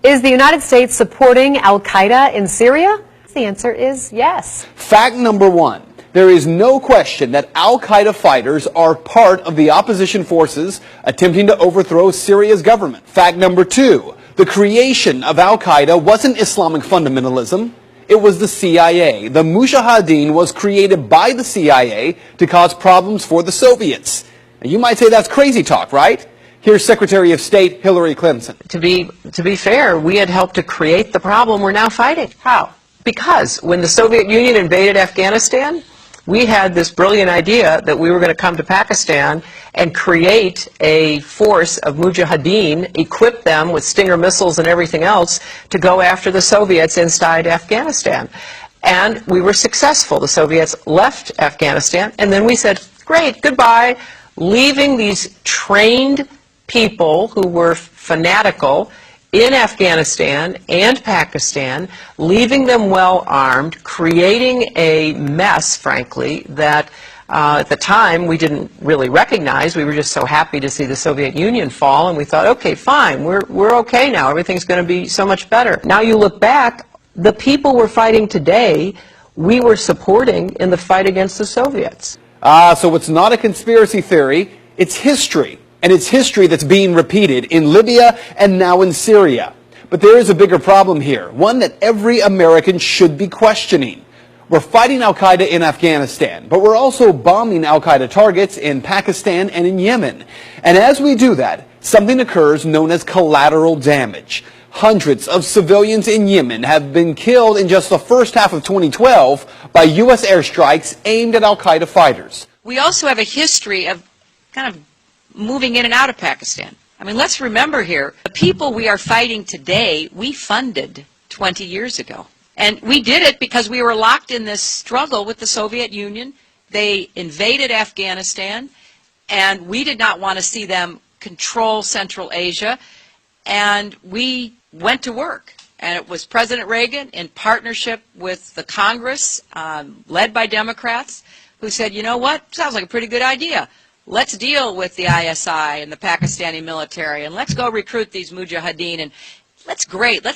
Is the United States supporting al-Qaeda in Syria? The answer is yes. Fact number one. There is no question that al-Qaeda fighters are part of the opposition forces attempting to overthrow Syria's government. Fact number two. The creation of al-Qaeda wasn't Islamic fundamentalism. It was the CIA. The Mujahideen was created by the CIA to cause problems for the Soviets. Now, you might say that's crazy talk, right? Here's Secretary of State Hillary Clinton. To be fair, we had helped to create the problem we're now fighting. How? Because when the Soviet Union invaded Afghanistan, we had this brilliant idea that we were going to come to Pakistan and create a force of Mujahideen, equip them with Stinger missiles and everything else to go after the Soviets inside Afghanistan. And we were successful. The Soviets left Afghanistan, and then we said, great, goodbye, leaving these trained people who were fanatical in Afghanistan and Pakistan, leaving them well armed, creating a mess, frankly, that at the time we didn't really recognize. We were just so happy to see the Soviet Union fall, and we thought, okay, fine, we're okay now. Everything's going to be so much better. Now you look back, the people we're fighting today, we were supporting in the fight against the Soviets. So it's not a conspiracy theory, it's history. And it's history that's being repeated in Libya and now in Syria. But there is a bigger problem here, one that every American should be questioning. We're fighting al-Qaeda in Afghanistan, but we're also bombing al-Qaeda targets in Pakistan and in Yemen. And as we do that, something occurs known as collateral damage. Hundreds of civilians in Yemen have been killed in just the first half of 2012 by U.S. airstrikes aimed at al-Qaeda fighters. We also have a history of kind of moving in and out of Pakistan. I mean, let's remember here, the people we are fighting today, we funded 20 years ago. And we did it because we were locked in this struggle with the Soviet Union. They invaded Afghanistan, and we did not want to see them control Central Asia. And we went to work. And it was President Reagan, in partnership with the Congress, led by Democrats, who said, you know what, sounds like a pretty good idea. Let's deal with the ISI and the Pakistani military, and let's go recruit these Mujahideen, and let's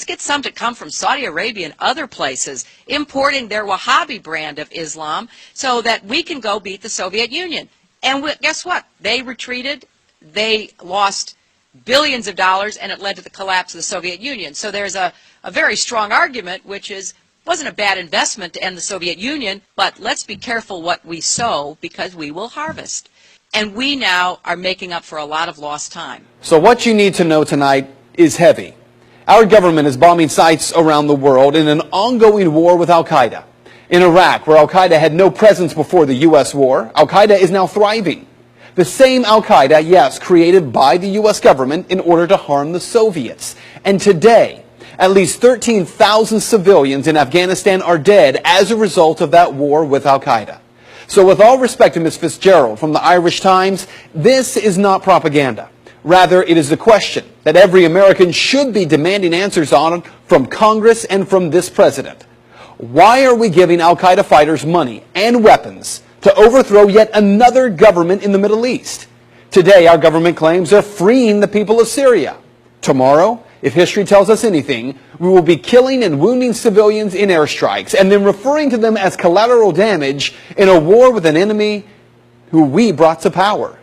get some to come from Saudi Arabia and other places, importing their Wahhabi brand of Islam so that we can go beat the Soviet Union. And guess what? They retreated, they lost billions of dollars, and it led to the collapse of the Soviet Union. So there's a very strong argument, which is, wasn't a bad investment to end the Soviet Union, but let's be careful what we sow, because we will harvest. And we now are making up for a lot of lost time. So what you need to know tonight is heavy. Our government is bombing sites around the world in an ongoing war with al-Qaeda. In Iraq, where al-Qaeda had no presence before the U.S. war, al-Qaeda is now thriving. The same al-Qaeda, yes, created by the U.S. government in order to harm the Soviets. And today, at least 13,000 civilians in Afghanistan are dead as a result of that war with al-Qaeda. So with all respect to Ms. Fitzgerald from the Irish Times, this is not propaganda. Rather, it is the question that every American should be demanding answers on from Congress and from this president. Why are we giving al-Qaeda fighters money and weapons to overthrow yet another government in the Middle East? Today, our government claims they're freeing the people of Syria. Tomorrow, if history tells us anything, we will be killing and wounding civilians in airstrikes and then referring to them as collateral damage in a war with an enemy who we brought to power.